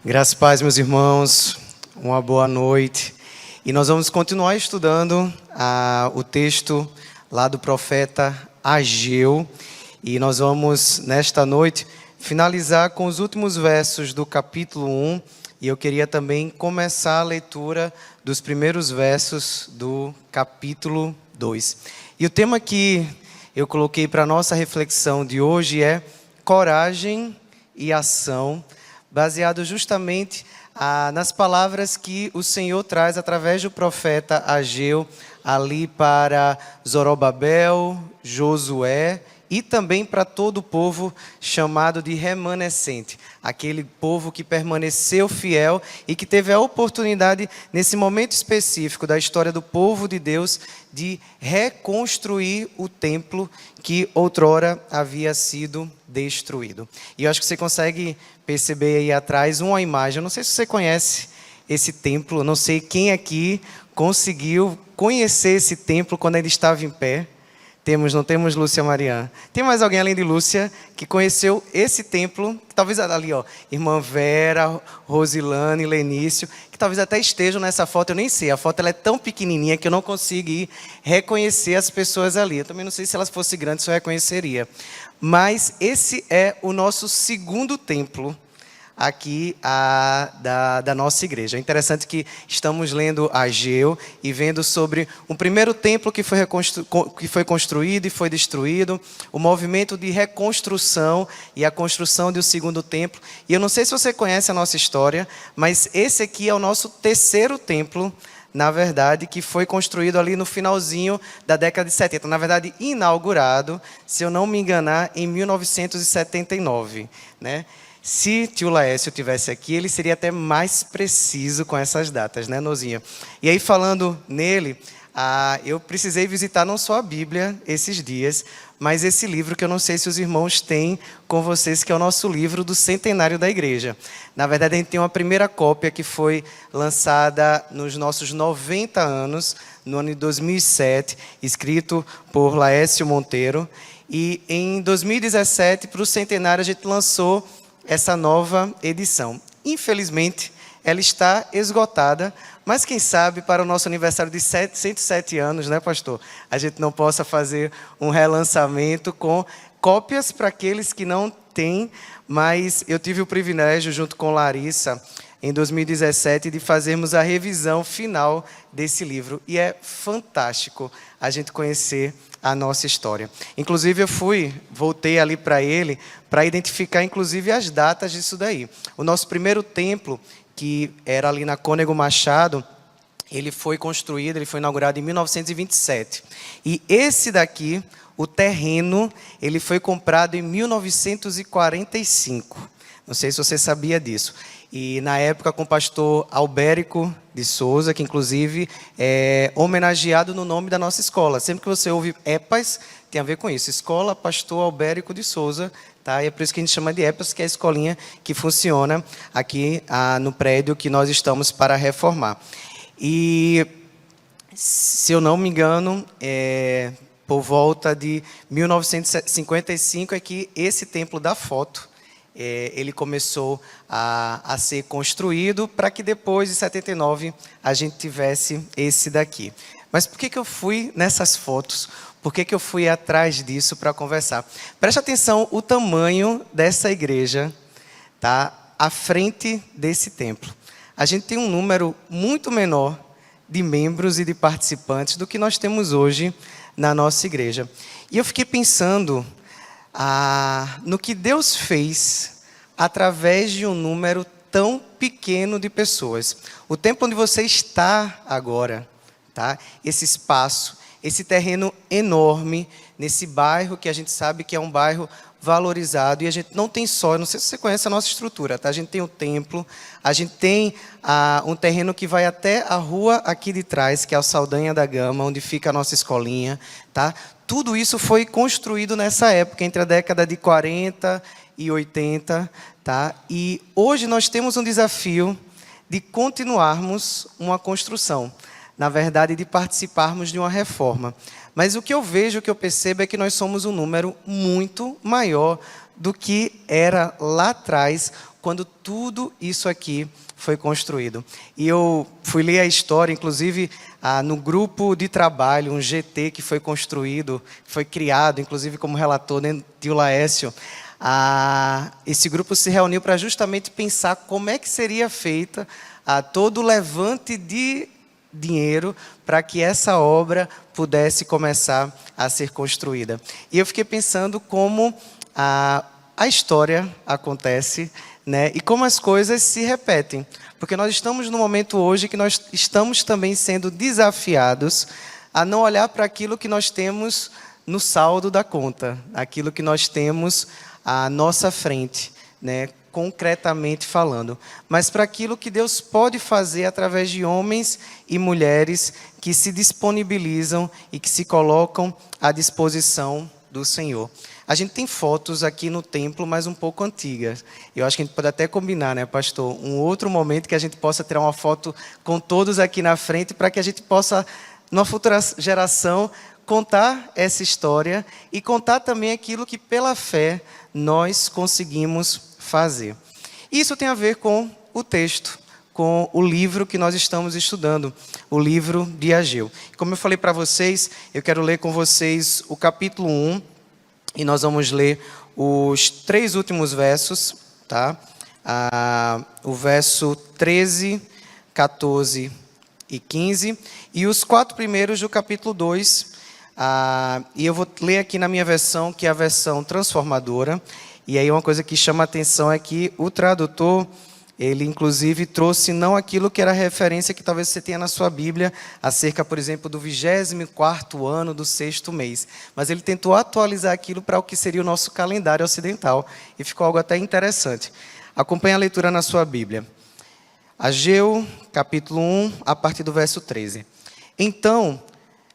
Graças e paz, meus irmãos, uma boa noite. E nós vamos continuar estudando o texto lá do profeta Ageu. E nós vamos, nesta noite, finalizar com os últimos versos do capítulo 1. E eu queria também começar a leitura dos primeiros versos do capítulo 2. E o tema que eu coloquei para a nossa reflexão de hoje é coragem e ação, baseado justamente nas palavras que o Senhor traz através do profeta Ageu, ali para Zorobabel, Josué e também para todo o povo chamado de remanescente, aquele povo que permaneceu fiel e que teve a oportunidade, nesse momento específico da história do povo de Deus, de reconstruir o templo que outrora havia sido destruído. E eu acho que você consegue perceber aí atrás uma imagem. Eu não sei se você conhece esse templo, eu não sei quem aqui conseguiu conhecer esse templo quando ele estava em pé. Não temos Lúcia Mariana. Tem mais alguém além de Lúcia que conheceu esse templo? Talvez ali, ó, irmã Vera, Rosilane, Lenício, que talvez até estejam nessa foto, eu nem sei. A foto ela é tão pequenininha que eu não consigo reconhecer as pessoas ali. Eu também não sei se elas fossem grandes, eu reconheceria. Mas esse é o nosso segundo templo aqui da nossa igreja. É interessante que estamos lendo Ageu e vendo sobre um primeiro templo que foi construído e foi destruído, o movimento de reconstrução e a construção do segundo templo. E eu não sei se você conhece a nossa história, mas esse aqui é o nosso terceiro templo, na verdade, que foi construído ali no finalzinho da década de 70. Na verdade, inaugurado, se eu não me enganar, em 1979, né? Se tio Laércio tivesse aqui, ele seria até mais preciso com essas datas, né, Nozinha? E aí, falando nele, eu precisei visitar não só a Bíblia esses dias, mas esse livro que eu não sei se os irmãos têm com vocês, que é o nosso livro do centenário da igreja. Na verdade, a gente tem uma primeira cópia que foi lançada nos nossos 90 anos, no ano de 2007, escrito por Laércio Monteiro. E em 2017, para o centenário, a gente lançou essa nova edição. Infelizmente, ela está esgotada, mas quem sabe para o nosso aniversário de 107 anos, né, pastor? A gente não possa fazer um relançamento com cópias para aqueles que não têm, mas eu tive o privilégio, junto com Larissa, em 2017, de fazermos a revisão final desse livro. E é fantástico a gente conhecer a nossa história. Inclusive, voltei ali para ele, para identificar, inclusive, as datas disso daí. O nosso primeiro templo, que era ali na Cônego Machado, ele foi inaugurado em 1927. E esse daqui, o terreno, ele foi comprado em 1945. Não sei se você sabia disso. E na época com o pastor Albérico de Souza, que inclusive é homenageado no nome da nossa escola. Sempre que você ouve EPAS, tem a ver com isso. Escola Pastor Albérico de Souza, tá? E é por isso que a gente chama de EPAS, que é a escolinha que funciona aqui no prédio que nós estamos para reformar. E, se eu não me engano, por volta de 1955 é que esse templo da foto, ele começou a ser construído para que depois de 79 a gente tivesse esse daqui. Mas por que eu fui nessas fotos? Por que eu fui atrás disso para conversar? Preste atenção o tamanho dessa igreja, tá? À frente desse templo. A gente tem um número muito menor de membros e de participantes do que nós temos hoje na nossa igreja. E eu fiquei pensando no que Deus fez através de um número tão pequeno de pessoas. O templo onde você está agora, tá? Esse espaço, esse terreno enorme, nesse bairro que a gente sabe que é um bairro valorizado, e a gente não tem só, eu não sei se você conhece a nossa estrutura, tá? A gente tem o templo, a gente tem um terreno que vai até a rua aqui de trás, que é o Saldanha da Gama, onde fica a nossa escolinha, tá? Tudo isso foi construído nessa época, entre a década de 40 e 80, tá? E hoje nós temos um desafio de continuarmos uma construção, na verdade, de participarmos de uma reforma. Mas o que eu vejo, o que eu percebo é que nós somos um número muito maior do que era lá atrás, quando tudo isso aqui foi construído. E eu fui ler a história, inclusive no grupo de trabalho, um GT que foi construído, foi criado, inclusive como relator, né, tio Laércio. Esse grupo se reuniu para justamente pensar como é que seria feita todo o levante de dinheiro para que essa obra pudesse começar a ser construída. E eu fiquei pensando como a história acontece, né, e como as coisas se repetem. Porque nós estamos num momento hoje que nós estamos também sendo desafiados a não olhar para aquilo que nós temos no saldo da conta, aquilo que nós temos à nossa frente, né, concretamente falando, mas para aquilo que Deus pode fazer através de homens e mulheres que se disponibilizam e que se colocam à disposição do Senhor. A gente tem fotos aqui no templo, mas um pouco antigas. Eu acho que a gente pode até combinar, né, pastor? Um outro momento que a gente possa tirar uma foto com todos aqui na frente, para que a gente possa, numa futura geração, contar essa história e contar também aquilo que, pela fé, nós conseguimos fazer. Isso tem a ver com o texto, com o livro que nós estamos estudando, o livro de Ageu. Como eu falei para vocês, eu quero ler com vocês o capítulo 1, e nós vamos ler os 3 últimos versos, tá? O verso 13, 14 e 15, e os 4 primeiros do capítulo 2. E eu vou ler aqui na minha versão, que é a versão transformadora. E aí uma coisa que chama a atenção é que o tradutor, ele inclusive trouxe não aquilo que era referência que talvez você tenha na sua Bíblia, acerca, por exemplo, do 24º ano do 6º mês. Mas ele tentou atualizar aquilo para o que seria o nosso calendário ocidental. E ficou algo até interessante. Acompanhe a leitura na sua Bíblia. Ageu, capítulo 1, a partir do verso 13. Então,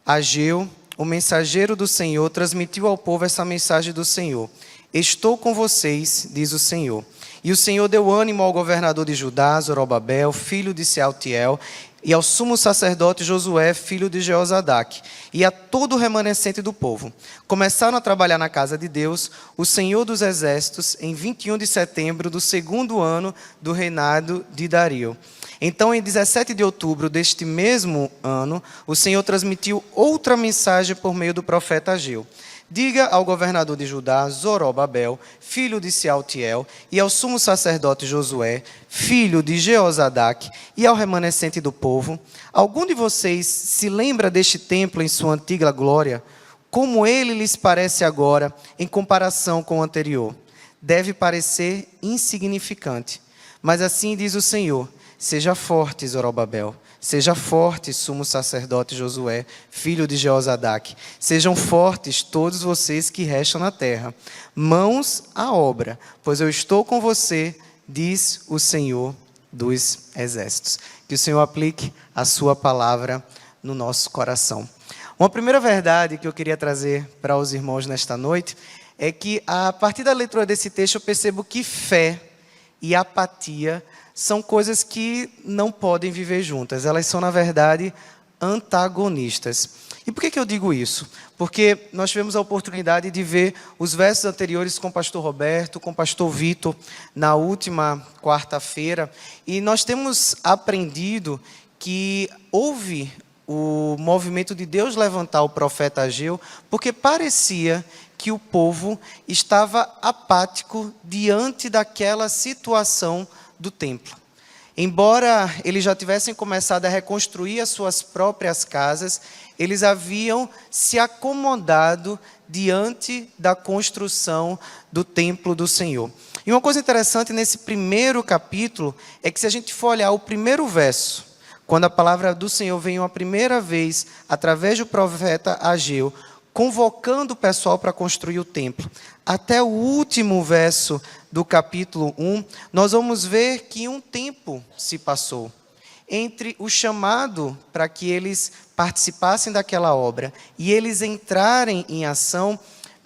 Ageu, o mensageiro do Senhor, transmitiu ao povo essa mensagem do Senhor. Estou com vocês, diz o Senhor. E o Senhor deu ânimo ao governador de Judá, Zorobabel, filho de Sealtiel, e ao sumo sacerdote Josué, filho de Jeozadaque, e a todo o remanescente do povo. Começaram a trabalhar na casa de Deus, o Senhor dos Exércitos, em 21 de setembro do 2º ano do reinado de Dario. Então, em 17 de outubro deste mesmo ano, o Senhor transmitiu outra mensagem por meio do profeta Ageu. Diga ao governador de Judá, Zorobabel, filho de Sealtiel, e ao sumo sacerdote Josué, filho de Jeozadaque, e ao remanescente do povo: algum de vocês se lembra deste templo em sua antiga glória? Como ele lhes parece agora, em comparação com o anterior? Deve parecer insignificante. Mas assim diz o Senhor: seja forte, Zorobabel. Seja forte, sumo sacerdote Josué, filho de Jeozadaque. Sejam fortes todos vocês que restam na terra. Mãos à obra, pois eu estou com você, diz o Senhor dos Exércitos. Que o Senhor aplique a sua palavra no nosso coração. Uma primeira verdade que eu queria trazer para os irmãos nesta noite é que, a partir da leitura desse texto, eu percebo que fé e apatia são coisas que não podem viver juntas. Elas são, na verdade, antagonistas. E por que eu digo isso? Porque nós tivemos a oportunidade de ver os versos anteriores com o pastor Roberto, com o pastor Vitor, na última quarta-feira. E nós temos aprendido que houve o movimento de Deus levantar o profeta Ageu, porque parecia que o povo estava apático diante daquela situação do templo. Embora eles já tivessem começado a reconstruir as suas próprias casas, eles haviam se acomodado diante da construção do templo do Senhor. E uma coisa interessante nesse primeiro capítulo é que, se a gente for olhar o primeiro verso, quando a palavra do Senhor vem uma primeira vez através do profeta Ageu, convocando o pessoal para construir o templo, até o último verso do capítulo 1, nós vamos ver que um tempo se passou entre o chamado para que eles participassem daquela obra e eles entrarem em ação.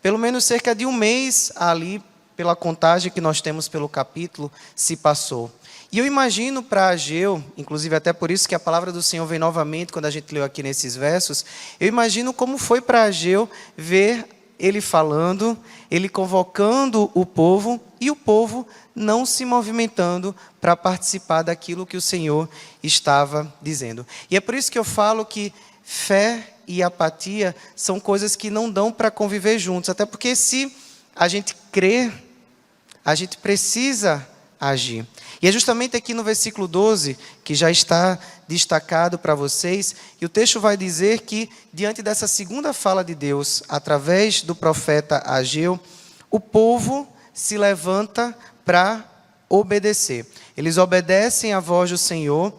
Pelo menos cerca de um mês ali, pela contagem que nós temos pelo capítulo, se passou. E eu imagino para Ageu, inclusive até por isso que a palavra do Senhor vem novamente quando a gente leu aqui nesses versos, eu imagino como foi para Ageu ver ele falando, ele convocando o povo e o povo não se movimentando para participar daquilo que o Senhor estava dizendo. E é por isso que eu falo que fé e apatia são coisas que não dão para conviver juntos, até porque se a gente crê, a gente precisa agir. E é justamente aqui no versículo 12, que já está destacado para vocês, e o texto vai dizer que, diante dessa segunda fala de Deus, através do profeta Ageu, o povo se levanta para obedecer. Eles obedecem à voz do Senhor,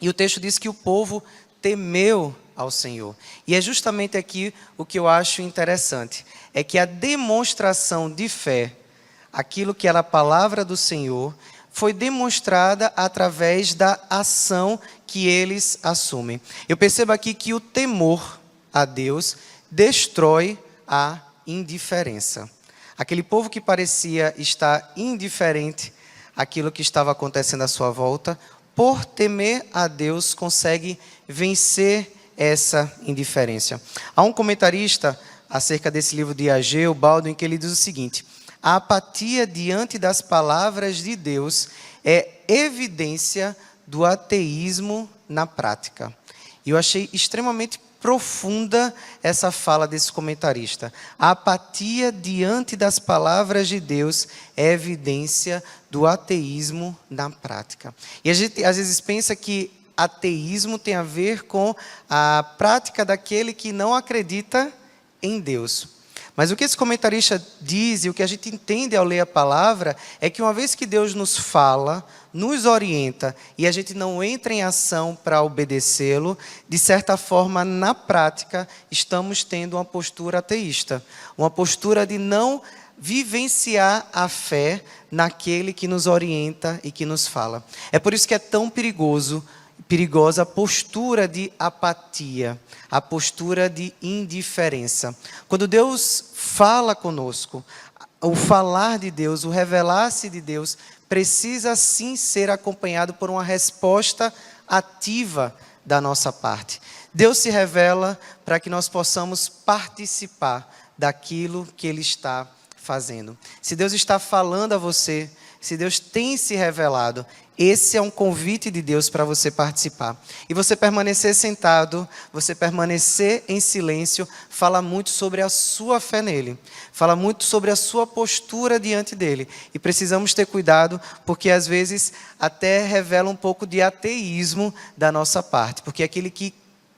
e o texto diz que o povo temeu ao Senhor. E é justamente aqui o que eu acho interessante, é que a demonstração de fé, aquilo que era a palavra do Senhor, foi demonstrada através da ação que eles assumem. Eu percebo aqui que o temor a Deus destrói a indiferença. Aquele povo que parecia estar indiferente àquilo que estava acontecendo à sua volta, por temer a Deus, consegue vencer essa indiferença. Há um comentarista acerca desse livro de Ageu, Baldwin, que ele diz o seguinte: a apatia diante das palavras de Deus é evidência do ateísmo na prática. E eu achei extremamente profunda essa fala desse comentarista. A apatia diante das palavras de Deus é evidência do ateísmo na prática. E a gente às vezes pensa que ateísmo tem a ver com a prática daquele que não acredita em Deus. Mas o que esse comentarista diz e o que a gente entende ao ler a palavra é que uma vez que Deus nos fala, nos orienta e a gente não entra em ação para obedecê-lo, de certa forma, na prática, estamos tendo uma postura ateísta. Uma postura de não vivenciar a fé naquele que nos orienta e que nos fala. É por isso que é tão perigosa a postura de apatia, a postura de indiferença. Quando Deus fala conosco, o falar de Deus, o revelar-se de Deus, precisa sim ser acompanhado por uma resposta ativa da nossa parte. Deus se revela para que nós possamos participar daquilo que Ele está fazendo. Se Deus está falando a você, se Deus tem se revelado, esse é um convite de Deus para você participar. E você permanecer sentado, você permanecer em silêncio, fala muito sobre a sua fé nele. Fala muito sobre a sua postura diante dele. E precisamos ter cuidado, porque às vezes até revela um pouco de ateísmo da nossa parte. Porque aquele que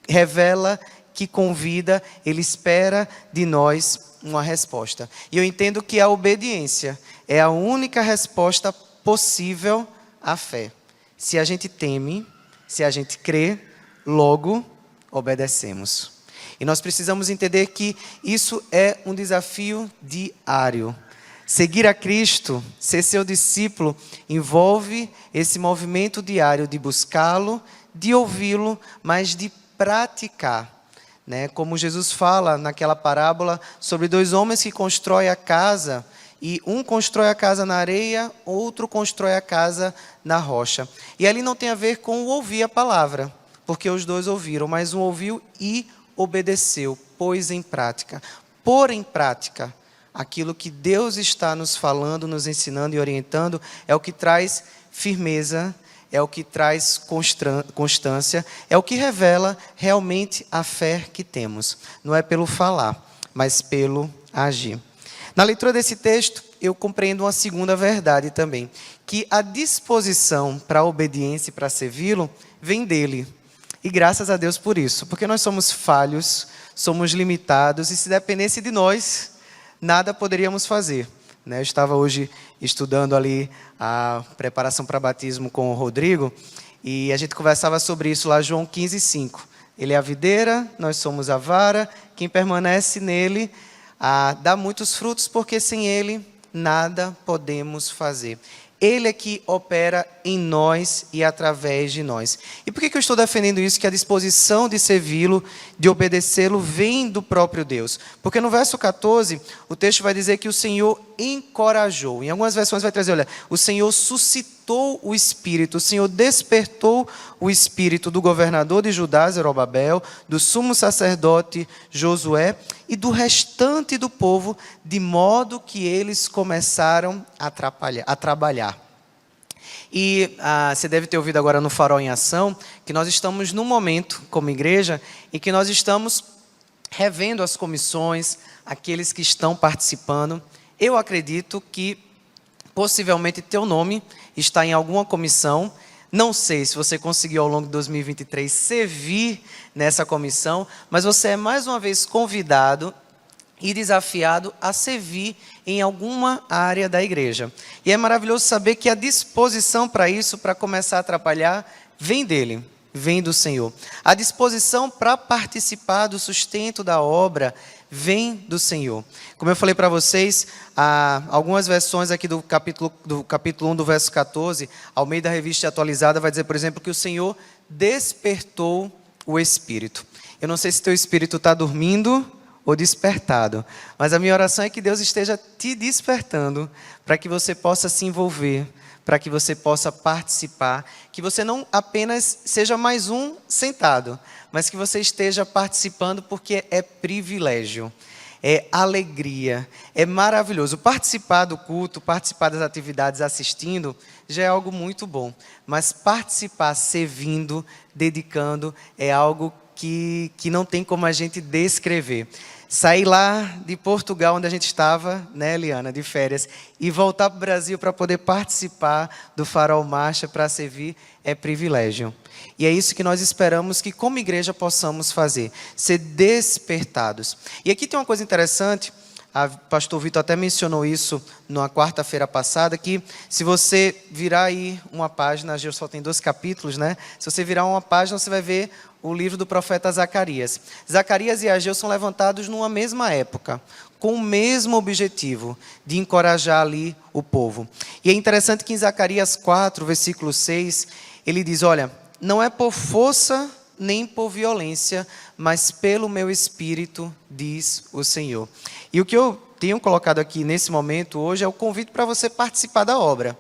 revela, que convida, ele espera de nós uma resposta. E eu entendo que a obediência é a única resposta possível à fé. Se a gente teme, se a gente crê, logo obedecemos. E nós precisamos entender que isso é um desafio diário. Seguir a Cristo, ser seu discípulo, envolve esse movimento diário de buscá-lo, de ouvi-lo, mas de praticar. Como Jesus fala naquela parábola sobre dois homens que constroem a casa, e um constrói a casa na areia, outro constrói a casa na rocha. E ali não tem a ver com o ouvir a palavra, porque os dois ouviram, mas um ouviu e obedeceu, pôs em prática. Pôr em prática aquilo que Deus está nos falando, nos ensinando e orientando, é o que traz firmeza, é o que traz constância, é o que revela realmente a fé que temos. Não é pelo falar, mas pelo agir. Na leitura desse texto, eu compreendo uma segunda verdade também, que a disposição para a obediência e para servi-lo vem dele. E graças a Deus por isso, porque nós somos falhos, somos limitados, e se dependesse de nós, nada poderíamos fazer. Eu estava hoje estudando ali a preparação para batismo com o Rodrigo, e a gente conversava sobre isso lá, João 15:5. Ele é a videira, nós somos a vara, quem permanece nele dá muitos frutos, porque sem ele nada podemos fazer. Ele é que opera em nós e através de nós. E por que eu estou defendendo isso? Que a disposição de servi-lo, de obedecê-lo, vem do próprio Deus. Porque no verso 14, o texto vai dizer que o Senhor encorajou. Em algumas versões vai trazer, olha, o Senhor suscitou o espírito, o Senhor despertou o espírito do governador de Judá, Zorobabel, do sumo sacerdote Josué e do restante do povo, de modo que eles começaram a trabalhar. E você deve ter ouvido agora no Farol em Ação, que nós estamos num momento, como igreja, em que nós estamos revendo as comissões, aqueles que estão participando. Eu acredito que possivelmente teu nome está em alguma comissão. Não sei se você conseguiu ao longo de 2023 servir nessa comissão, mas você é mais uma vez convidado e desafiado a servir em alguma área da igreja. E é maravilhoso saber que a disposição para isso, para começar a trabalhar, vem dele, vem do Senhor. A disposição para participar do sustento da obra vem do Senhor. Como eu falei para vocês, há algumas versões aqui do capítulo 1, do verso 14, ao meio da revista atualizada, vai dizer, por exemplo, que o Senhor despertou o Espírito. Eu não sei se teu espírito está dormindo ou despertado, mas a minha oração é que Deus esteja te despertando para que você possa se envolver, para que você possa participar, que você não apenas seja mais um sentado, mas que você esteja participando porque é privilégio, é alegria, é maravilhoso. Participar do culto, participar das atividades assistindo, já é algo muito bom, mas participar servindo, dedicando, é algo que não tem como a gente descrever. Sair lá de Portugal, onde a gente estava, né, Eliana, de férias, e voltar para o Brasil para poder participar do Farol Marcha, para servir, é privilégio. E é isso que nós esperamos que, como igreja, possamos fazer, ser despertados. E aqui tem uma coisa interessante, o pastor Vitor até mencionou isso na quarta-feira passada, que se você virar aí uma página, a só tem 2 capítulos, né? Se você virar uma página, você vai ver o livro do profeta Zacarias. Zacarias e Ageu são levantados numa mesma época, com o mesmo objetivo, de encorajar ali o povo. E é interessante que em Zacarias 4, versículo 6, ele diz, olha, não é por força nem por violência, mas pelo meu Espírito, diz o Senhor. E o que eu tenho colocado aqui nesse momento hoje é o convite para você participar da obra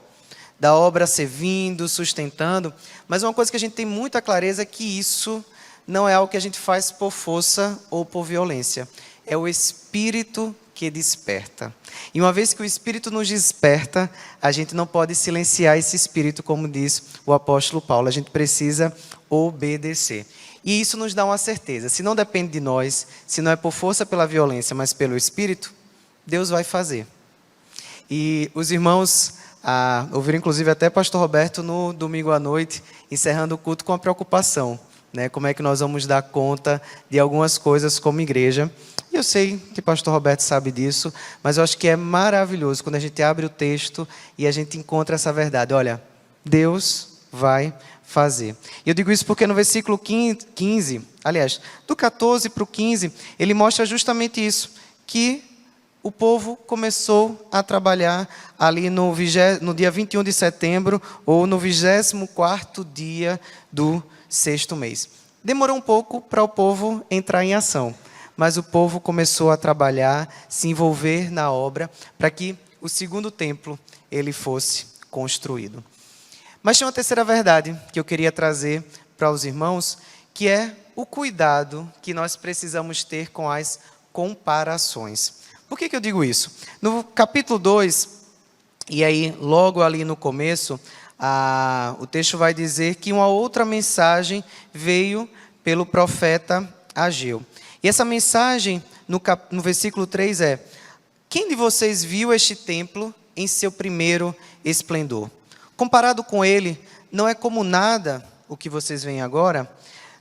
servindo, sustentando, mas uma coisa que a gente tem muita clareza é que isso não é algo que a gente faz por força ou por violência, é o Espírito que desperta. E uma vez que o Espírito nos desperta, a gente não pode silenciar esse Espírito, como diz o apóstolo Paulo, a gente precisa obedecer. E isso nos dá uma certeza, se não depende de nós, se não é por força pela violência, mas pelo Espírito, Deus vai fazer. E os irmãos ouviram inclusive até pastor Roberto no domingo à noite, encerrando o culto com a preocupação, né? Como é que nós vamos dar conta de algumas coisas como igreja. E eu sei que pastor Roberto sabe disso, mas eu acho que é maravilhoso quando a gente abre o texto e a gente encontra essa verdade. Olha, Deus vai fazer. E eu digo isso porque no versículo 15, aliás, do 14 para o 15, ele mostra justamente isso, que o povo começou a trabalhar ali no dia 21 de setembro, ou no 24º dia do 6º mês. Demorou um pouco para o povo entrar em ação, mas o povo começou a trabalhar, se envolver na obra, para que o 2º templo ele fosse construído. Mas tem uma terceira verdade que eu queria trazer para os irmãos, que é o cuidado que nós precisamos ter com as comparações. Por que eu digo isso? No capítulo 2, e aí logo ali no começo, o texto vai dizer que uma outra mensagem veio pelo profeta Ageu. E essa mensagem, no versículo 3 é: quem de vocês viu este templo em seu primeiro esplendor? Comparado com ele, não é como nada o que vocês veem agora.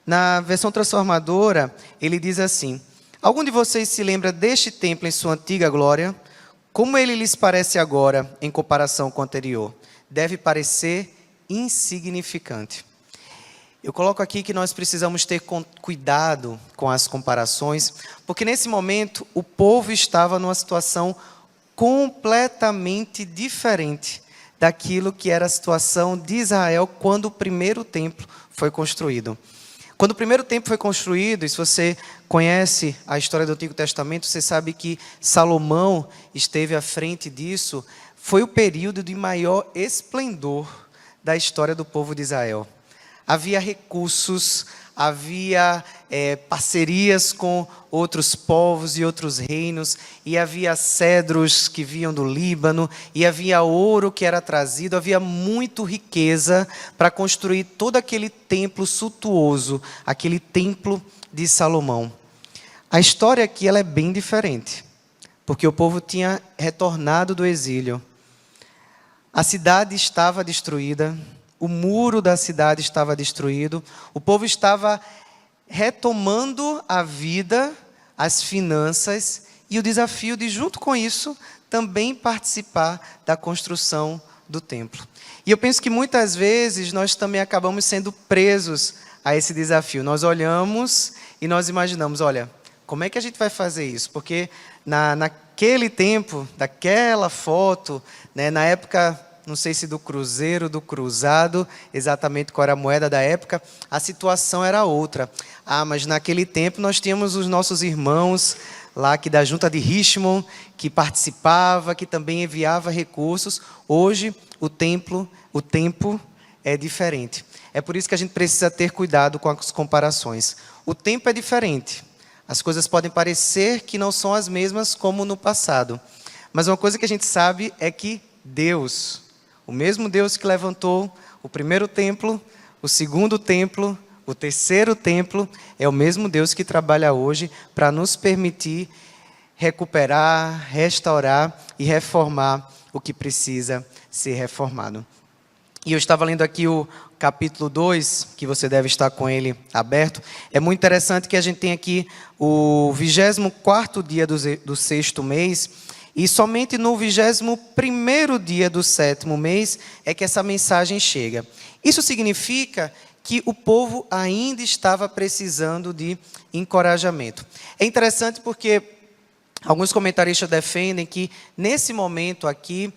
Na versão transformadora, ele diz assim: algum de vocês se lembra deste templo em sua antiga glória? Como ele lhes parece agora, em comparação com o anterior? Deve parecer insignificante. Eu coloco aqui que nós precisamos ter cuidado com as comparações, porque nesse momento o povo estava numa situação completamente diferente daquilo que era a situação de Israel quando o primeiro templo foi construído. Quando o primeiro templo foi construído, e se você conhece a história do Antigo Testamento, você sabe que Salomão esteve à frente disso. Foi o período de maior esplendor da história do povo de Israel. Havia recursos, havia parcerias com outros povos e outros reinos, e havia cedros que vinham do Líbano, e havia ouro que era trazido, havia muita riqueza para construir todo aquele templo suntuoso, aquele templo de Salomão. A história aqui ela é bem diferente, porque o povo tinha retornado do exílio. A cidade estava destruída, o muro da cidade estava destruído, o povo estava retomando a vida, as finanças e o desafio de, junto com isso, também participar da construção do templo. E eu penso que muitas vezes nós também acabamos sendo presos a esse desafio. Nós olhamos e nós imaginamos, olha, como é que a gente vai fazer isso? Porque naquele tempo, daquela foto, né, na época, não sei se do cruzeiro, do cruzado, exatamente qual era a moeda da época, a situação era outra. Mas naquele tempo nós tínhamos os nossos irmãos lá aqui da junta de Richmond, que participava, que também enviava recursos. Hoje o tempo é diferente. É por isso que a gente precisa ter cuidado com as comparações. O tempo é diferente. As coisas podem parecer que não são as mesmas como no passado. Mas uma coisa que a gente sabe é que Deus, o mesmo Deus que levantou o primeiro templo, o segundo templo, o terceiro templo, é o mesmo Deus que trabalha hoje para nos permitir recuperar, restaurar e reformar o que precisa ser reformado. E eu estava lendo aqui o capítulo 2, que você deve estar com ele aberto. É muito interessante que a gente tem aqui o 24º dia do sexto mês, e somente no 21º dia do sétimo mês é que essa mensagem chega. Isso significa que o povo ainda estava precisando de encorajamento. É interessante porque alguns comentaristas defendem que nesse momento aqui,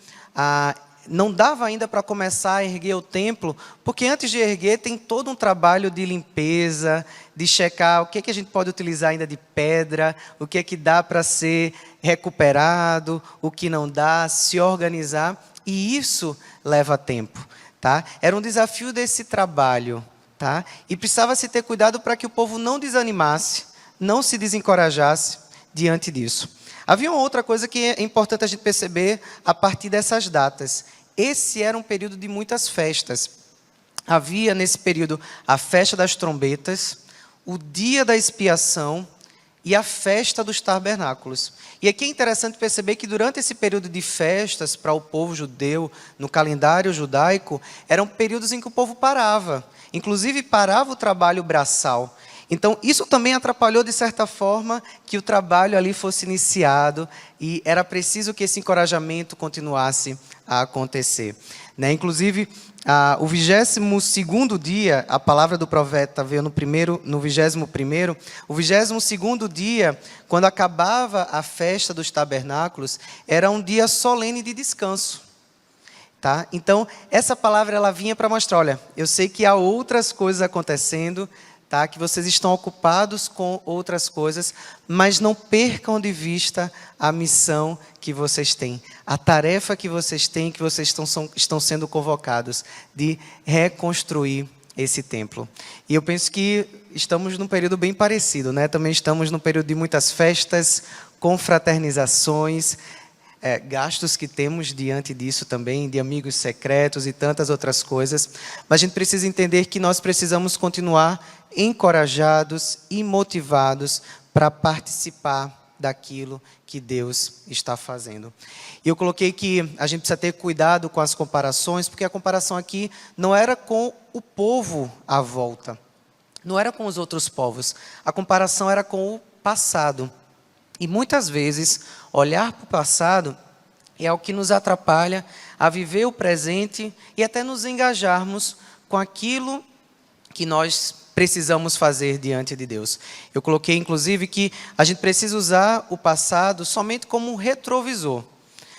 não dava ainda para começar a erguer o templo, porque antes de erguer tem todo um trabalho de limpeza, de checar o que é que a gente pode utilizar ainda de pedra, o que é que dá para ser recuperado, o que não dá, se organizar, e isso leva tempo, tá? Era um desafio desse trabalho, tá? E precisava se ter cuidado para que o povo não desanimasse, não se desencorajasse diante disso. Havia uma outra coisa que é importante a gente perceber a partir dessas datas. Esse era um período de muitas festas. Havia nesse período a festa das trombetas, o dia da expiação e a festa dos tabernáculos. E aqui é interessante perceber que durante esse período de festas para o povo judeu, no calendário judaico, eram períodos em que o povo parava. Inclusive parava o trabalho braçal. Então, isso também atrapalhou, de certa forma, que o trabalho ali fosse iniciado e era preciso que esse encorajamento continuasse a acontecer. Né? Inclusive, o 22º dia, a palavra do profeta veio no 21º, o 22º dia, quando acabava a festa dos tabernáculos, era um dia solene de descanso. Tá? Então, essa palavra ela vinha para mostrar, olha, eu sei que há outras coisas acontecendo, tá? Que vocês estão ocupados com outras coisas, mas não percam de vista a missão que vocês têm, a tarefa que vocês têm, que vocês estão sendo convocados, de reconstruir esse templo. E eu penso que estamos num período bem parecido, né? Também estamos num período de muitas festas, confraternizações, gastos que temos diante disso também, de amigos secretos e tantas outras coisas. Mas a gente precisa entender que nós precisamos continuar encorajados e motivados para participar daquilo que Deus está fazendo. E eu coloquei que a gente precisa ter cuidado com as comparações, porque a comparação aqui não era com o povo à volta, não era com os outros povos, a comparação era com o passado. E muitas vezes, olhar para o passado é o que nos atrapalha a viver o presente e até nos engajarmos com aquilo que nós precisamos fazer diante de Deus. Eu coloquei, inclusive, que a gente precisa usar o passado somente como um retrovisor.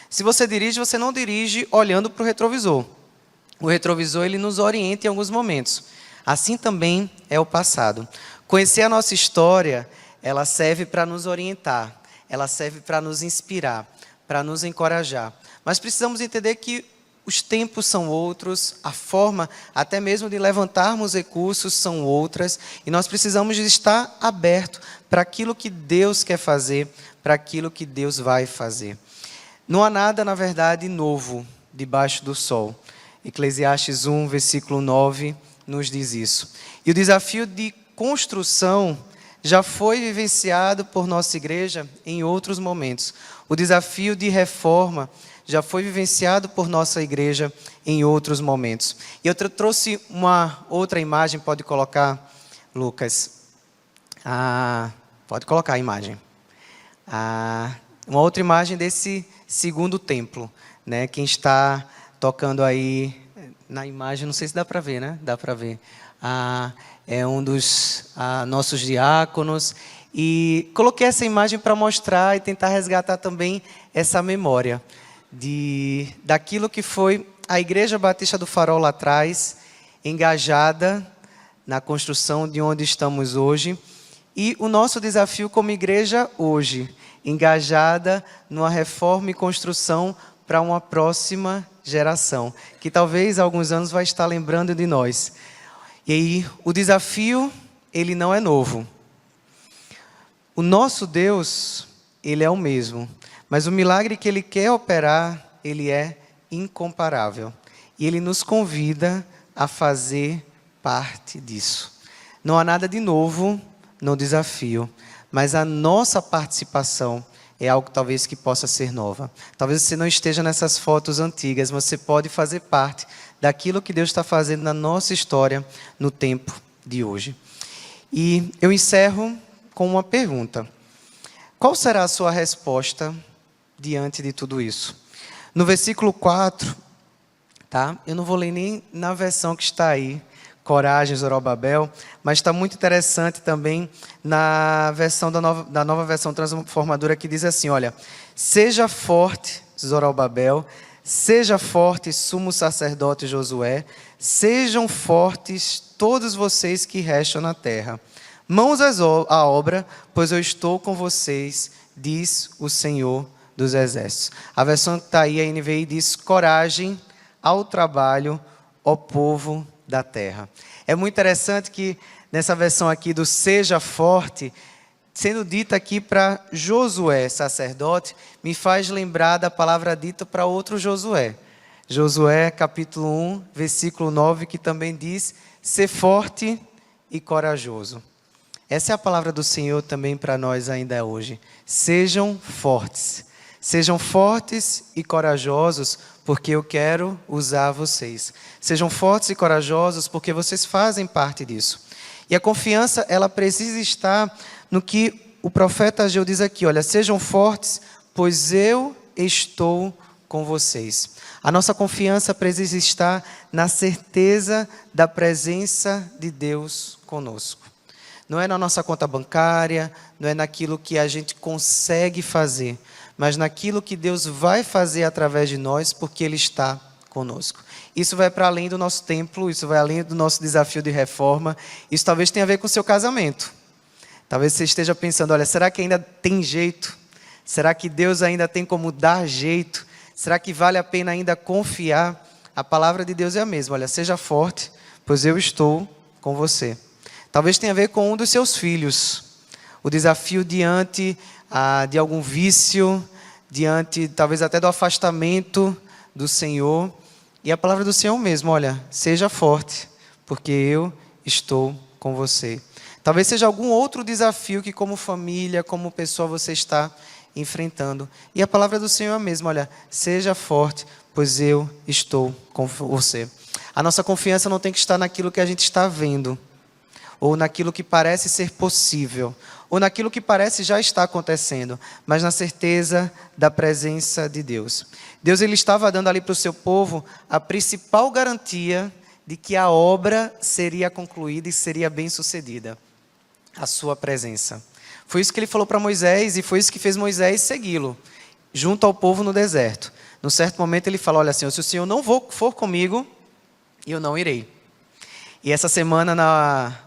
Se você dirige, você não dirige olhando para o retrovisor. O retrovisor, ele nos orienta em alguns momentos. assim também é o passado. Conhecer a nossa história, ela serve para nos orientar, ela serve para nos inspirar, para nos encorajar. Mas precisamos entender que os tempos são outros, a forma até mesmo de levantarmos recursos são outras, e nós precisamos de estar aberto para aquilo que Deus quer fazer, para aquilo que Deus vai fazer. Não há nada, na verdade, novo debaixo do sol. Eclesiastes 1, versículo 9, nos diz isso. E o desafio de construção já foi vivenciado por nossa igreja em outros momentos. O desafio de reforma já foi vivenciado por nossa igreja em outros momentos. E eu trouxe uma outra imagem, pode colocar, Lucas. Pode colocar a imagem. Uma outra imagem desse segundo templo, né? Quem está tocando aí na imagem, não sei se dá para ver, né? Dá para ver. É um dos nossos diáconos. E coloquei essa imagem para mostrar e tentar resgatar também essa memória daquilo que foi a Igreja Batista do Farol lá atrás, engajada na construção de onde estamos hoje, e o nosso desafio como igreja hoje, engajada numa reforma e construção para uma próxima geração, que talvez há alguns anos vai estar lembrando de nós. E aí, o desafio, ele não é novo. O nosso Deus, ele é o mesmo. Mas o milagre que Ele quer operar, Ele é incomparável. E Ele nos convida a fazer parte disso. Não há nada de novo no desafio, mas a nossa participação é algo talvez que possa ser nova. Talvez você não esteja nessas fotos antigas, mas você pode fazer parte daquilo que Deus está fazendo na nossa história no tempo de hoje. E eu encerro com uma pergunta. Qual será a sua resposta diante de tudo isso? No versículo 4, tá? Eu não vou ler nem na versão que está aí, Coragem, Zorobabel, mas está muito interessante também na versão da nova versão transformadora, que diz assim, olha, seja forte, Zorobabel, seja forte, sumo sacerdote Josué, sejam fortes todos vocês que restam na terra. Mãos à obra, pois eu estou com vocês, diz o Senhor dos Exércitos. A versão que está aí, a NVI, diz, coragem ao trabalho, ó povo da terra. É muito interessante que nessa versão aqui do seja forte, sendo dita aqui para Josué, sacerdote, me faz lembrar da palavra dita para outro Josué. Josué, capítulo 1, versículo 9, que também diz, ser forte e corajoso. Essa é a palavra do Senhor também para nós ainda hoje. Sejam fortes. Sejam fortes e corajosos, porque eu quero usar vocês. Sejam fortes e corajosos, porque vocês fazem parte disso. E a confiança, ela precisa estar no que o profeta Ageu diz aqui. Olha, sejam fortes, pois eu estou com vocês. A nossa confiança precisa estar na certeza da presença de Deus conosco. Não é na nossa conta bancária, não é naquilo que a gente consegue fazer, mas naquilo que Deus vai fazer através de nós, porque Ele está conosco. Isso vai para além do nosso templo, isso vai além do nosso desafio de reforma, isso talvez tenha a ver com o seu casamento. Talvez você esteja pensando, olha, será que ainda tem jeito? Será que Deus ainda tem como dar jeito? Será que vale a pena ainda confiar? A palavra de Deus é a mesma, olha, seja forte, pois eu estou com você. Talvez tenha a ver com um dos seus filhos. O desafio diante de algum vício, diante talvez até do afastamento do Senhor. E a palavra do Senhor mesmo, olha, seja forte, porque eu estou com você. Talvez seja algum outro desafio que como família, como pessoa você está enfrentando. E a palavra do Senhor é a mesma, olha, seja forte, pois eu estou com você. A nossa confiança não tem que estar naquilo que a gente está vendo, ou naquilo que parece ser possível, ou naquilo que parece já estar acontecendo, mas na certeza da presença de Deus. Deus, Ele estava dando ali para o seu povo a principal garantia de que a obra seria concluída e seria bem sucedida, a sua presença. Foi isso que Ele falou para Moisés, e foi isso que fez Moisés segui-lo, junto ao povo no deserto. Num certo momento Ele falou, olha Senhor, se o Senhor não for comigo, eu não irei. E essa semana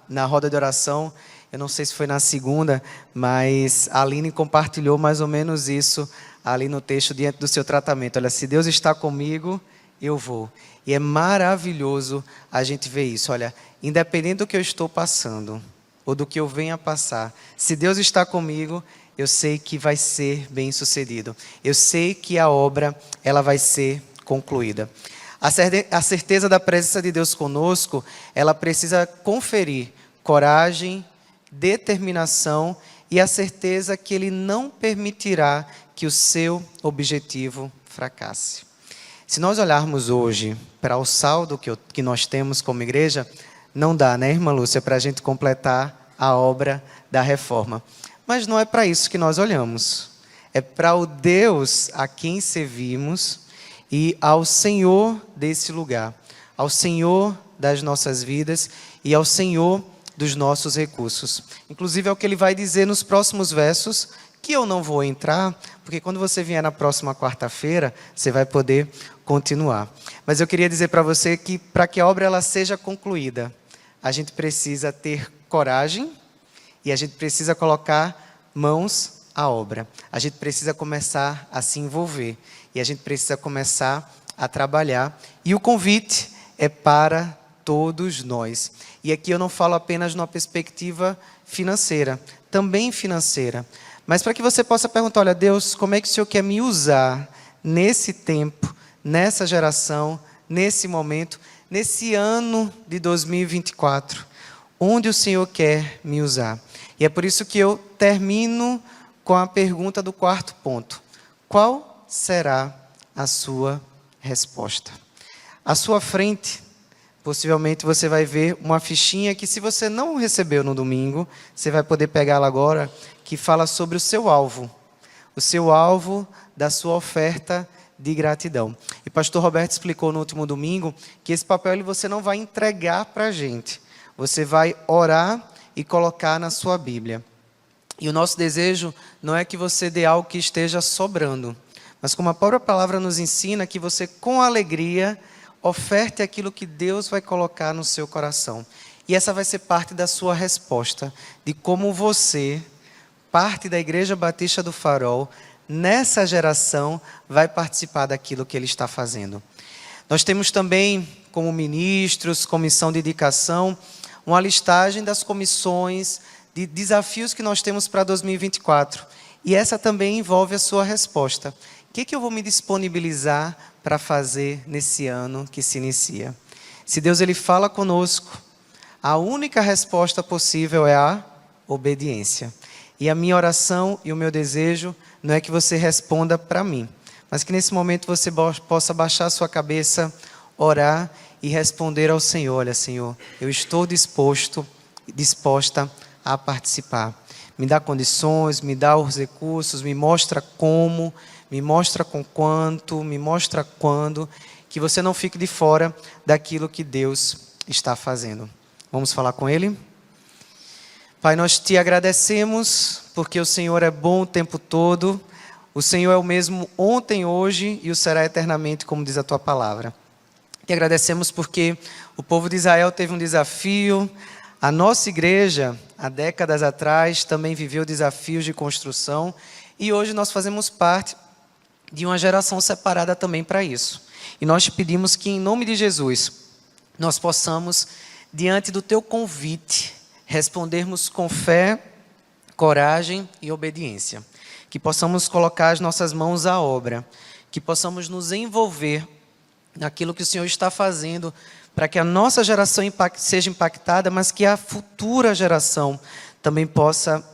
na roda de oração, eu não sei se foi na segunda, mas a Aline compartilhou mais ou menos isso ali no texto diante do seu tratamento. Olha, se Deus está comigo, eu vou. E é maravilhoso a gente ver isso. Olha, independente do que eu estou passando, ou do que eu venha a passar, se Deus está comigo, eu sei que vai ser bem sucedido. Eu sei que a obra, ela vai ser concluída. A certeza da presença de Deus conosco, ela precisa conferir coragem, determinação e a certeza que Ele não permitirá que o seu objetivo fracasse. Se nós olharmos hoje para o saldo que nós temos como igreja, não dá, né, irmã Lúcia, para a gente completar a obra da reforma. Mas não é para isso que nós olhamos. É para o Deus a quem servimos e ao Senhor desse lugar, ao Senhor das nossas vidas e ao Senhor dos nossos recursos. Inclusive é o que ele vai dizer nos próximos versos, que eu não vou entrar, porque quando você vier na próxima quarta-feira, você vai poder continuar. Mas eu queria dizer para você que para que a obra ela seja concluída, a gente precisa ter coragem e a gente precisa colocar mãos à obra. A gente precisa começar a se envolver e a gente precisa começar a trabalhar. E o convite é para todos nós. E aqui eu não falo apenas numa perspectiva financeira, também financeira. Mas para que você possa perguntar, olha, Deus, como é que o Senhor quer me usar nesse tempo, nessa geração, nesse momento, nesse ano de 2024, onde o Senhor quer me usar? E é por isso que eu termino com a pergunta do quarto ponto. Qual será a sua resposta? À sua frente, possivelmente você vai ver uma fichinha que, se você não recebeu no domingo, você vai poder pegá-la agora, que fala sobre o seu alvo da sua oferta de gratidão. E pastor Roberto explicou no último domingo que esse papel você não vai entregar para a gente, você vai orar e colocar na sua Bíblia. E o nosso desejo não é que você dê algo que esteja sobrando, mas como a própria palavra nos ensina, que você com alegria oferte aquilo que Deus vai colocar no seu coração. E essa vai ser parte da sua resposta, de como você, parte da Igreja Batista do Farol, nessa geração, vai participar daquilo que Ele está fazendo. Nós temos também, como ministros, comissão de dedicação, uma listagem das comissões, de desafios que nós temos para 2024. E essa também envolve a sua resposta. O que eu vou me disponibilizar para fazer nesse ano que se inicia? Se Deus ele fala conosco, a única resposta possível é a obediência. E a minha oração e o meu desejo não é que você responda para mim, mas que nesse momento você possa baixar a sua cabeça, orar e responder ao Senhor. Olha, Senhor, eu estou disposta a participar. Me dá condições, me dá os recursos, me mostra como, me mostra com quanto, me mostra quando, que você não fique de fora daquilo que Deus está fazendo. Vamos falar com Ele? Pai, nós te agradecemos porque o Senhor é bom o tempo todo, o Senhor é o mesmo ontem, hoje e o será eternamente, como diz a tua palavra. Te agradecemos porque o povo de Israel teve um desafio. A nossa igreja, há décadas atrás, também viveu desafios de construção e hoje nós fazemos parte de uma geração separada também para isso. E nós te pedimos que, em nome de Jesus, nós possamos, diante do teu convite, respondermos com fé, coragem e obediência. Que possamos colocar as nossas mãos à obra, que possamos nos envolver naquilo que o Senhor está fazendo, para que a nossa geração seja impactada, mas que a futura geração também possa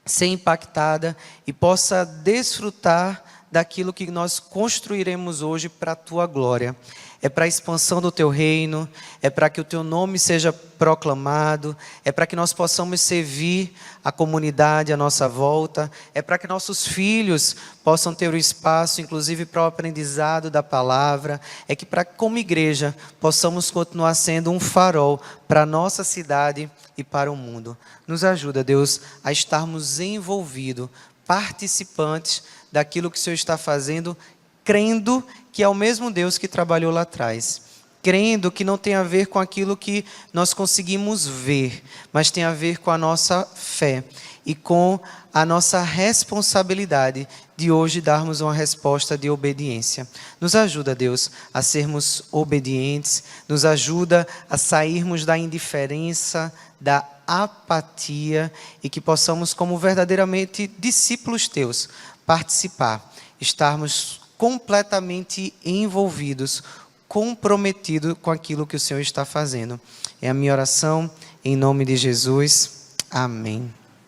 ser impactada e possa desfrutar daquilo que nós construiremos hoje para a tua glória. É para a expansão do teu reino, é para que o teu nome seja proclamado, é para que nós possamos servir a comunidade à nossa volta, é para que nossos filhos possam ter o espaço, inclusive para o aprendizado da palavra, é que para como igreja possamos continuar sendo um farol para a nossa cidade e para o mundo. Nos ajuda, Deus, a estarmos envolvidos, participantes daquilo que o Senhor está fazendo, crendo que é o mesmo Deus que trabalhou lá atrás, crendo que não tem a ver com aquilo que nós conseguimos ver, mas tem a ver com a nossa fé e com a nossa responsabilidade de hoje darmos uma resposta de obediência. Nos ajuda, Deus, a sermos obedientes, nos ajuda a sairmos da indiferença, da apatia e que possamos, como verdadeiramente discípulos teus, participar, estarmos completamente envolvidos, comprometidos com aquilo que o Senhor está fazendo. É a minha oração, em nome de Jesus. Amém.